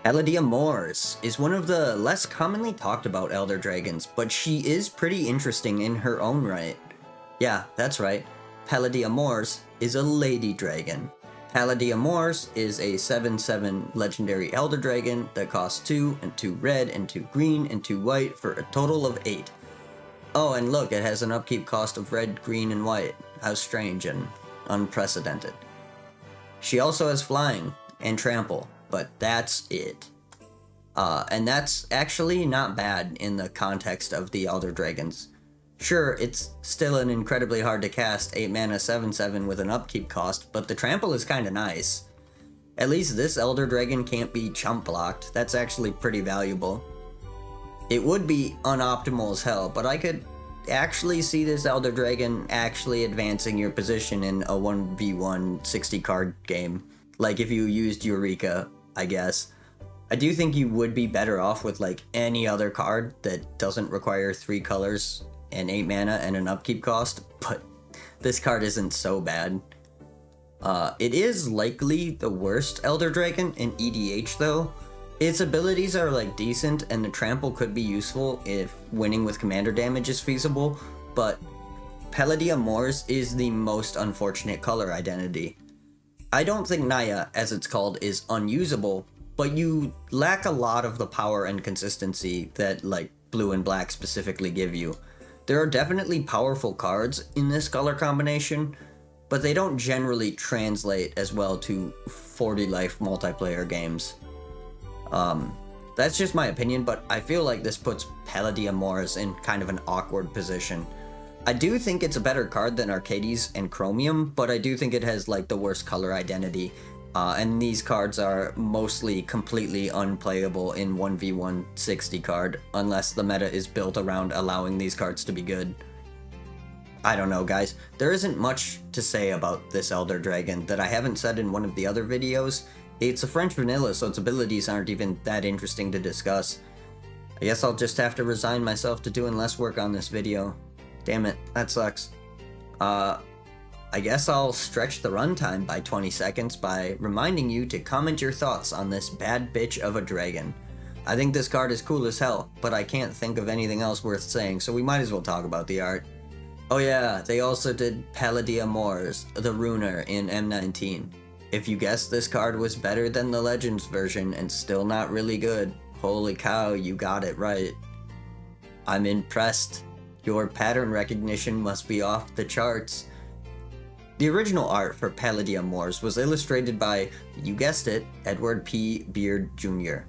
Palladia-Mors is one of the less commonly talked about Elder Dragons, but she is pretty interesting in her own right. Yeah, that's right. Palladia-Mors is a lady dragon. Palladia-Mors is a 7/7 legendary Elder Dragon that costs 2 and 2 red and 2 green and 2 white for a total of 8. Oh, and look, it has an upkeep cost of red, green, and white. How strange and unprecedented. She also has flying and trample, but that's it. And that's actually not bad in the context of the Elder Dragons. Sure, it's still an incredibly hard to cast 8 mana 7/7 with an upkeep cost, but the trample is kinda nice. At least this Elder Dragon can't be chump blocked. That's actually pretty valuable. It would be unoptimal as hell, but I could actually see this Elder Dragon actually advancing your position in a 1v1 60 card game. Like if you used Eureka, I guess. I do think you would be better off with like any other card that doesn't require 3 colors and 8 mana and an upkeep cost, but this card isn't so bad. It is likely the worst Elder Dragon in EDH though. Its abilities are like decent and the trample could be useful if winning with commander damage is feasible, but Palladia-Mors is the most unfortunate color identity. I don't think Naya, as it's called, is unusable, but you lack a lot of the power and consistency that like blue and black specifically give you. There are definitely powerful cards in this color combination, but they don't generally translate as well to 40 life multiplayer games. That's just my opinion, but I feel like this puts Palladia-Mors in kind of an awkward position. I do think it's a better card than Arcades and Chromium, but I do think it has like the worst color identity, and these cards are mostly completely unplayable in 1v1 60 card, unless the meta is built around allowing these cards to be good. I don't know, guys. There isn't much to say about this Elder Dragon that I haven't said in one of the other videos. It's a French vanilla, so its abilities aren't even that interesting to discuss. I guess I'll just have to resign myself to doing less work on this video. Damn it, that sucks. I guess I'll stretch the runtime by 20 seconds by reminding you to comment your thoughts on this bad bitch of a dragon. I think this card is cool as hell, but I can't think of anything else worth saying, so we might as well talk about the art. Oh yeah, they also did Palladia-Mors, the Runer, in M19. If you guessed this card was better than the Legends version and still not really good, holy cow, you got it right. I'm impressed. Your pattern recognition must be off the charts. The original art for Palladia-Mors was illustrated by, you guessed it, Edward P. Beard Jr.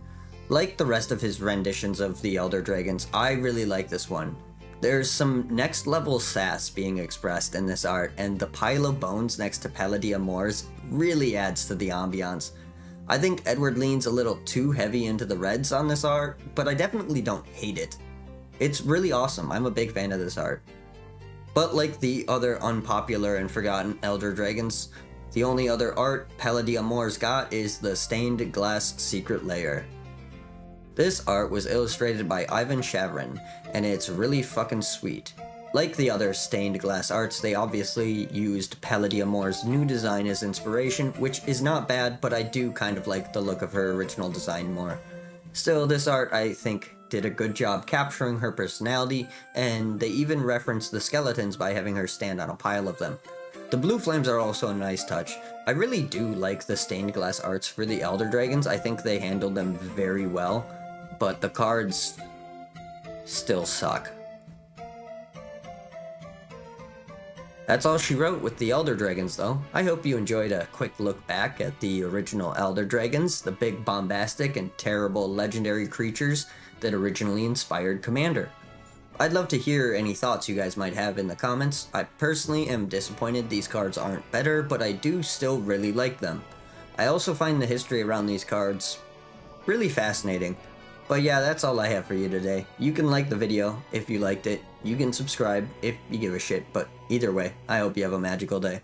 Like the rest of his renditions of the Elder Dragons, I really like this one. There's some next level sass being expressed in this art, and the pile of bones next to Palladia-Mors really adds to the ambiance. I think Edward leans a little too heavy into the reds on this art, but I definitely don't hate it. It's really awesome, I'm a big fan of this art. But like the other unpopular and forgotten Elder Dragons, the only other art Palladia-Mors got is the Stained Glass Secret Lair. This art was illustrated by Ivan Shavrin, and it's really fucking sweet. Like the other stained glass arts, they obviously used Palladia-Mors' new design as inspiration, which is not bad, but I do kind of like the look of her original design more. Still, this art, I think, did a good job capturing her personality, and they even referenced the skeletons by having her stand on a pile of them. The blue flames are also a nice touch. I really do like the stained glass arts for the Elder Dragons. I think they handled them very well, but the cards still suck. That's all she wrote with the Elder Dragons though. I hope you enjoyed a quick look back at the original Elder Dragons, the big bombastic and terrible legendary creatures that originally inspired Commander. I'd love to hear any thoughts you guys might have in the comments. I personally am disappointed these cards aren't better, but I do still really like them. I also find the history around these cards really fascinating. But yeah, that's all I have for you today. You can like the video if you liked it. You can subscribe if you give a shit, but either way, I hope you have a magical day.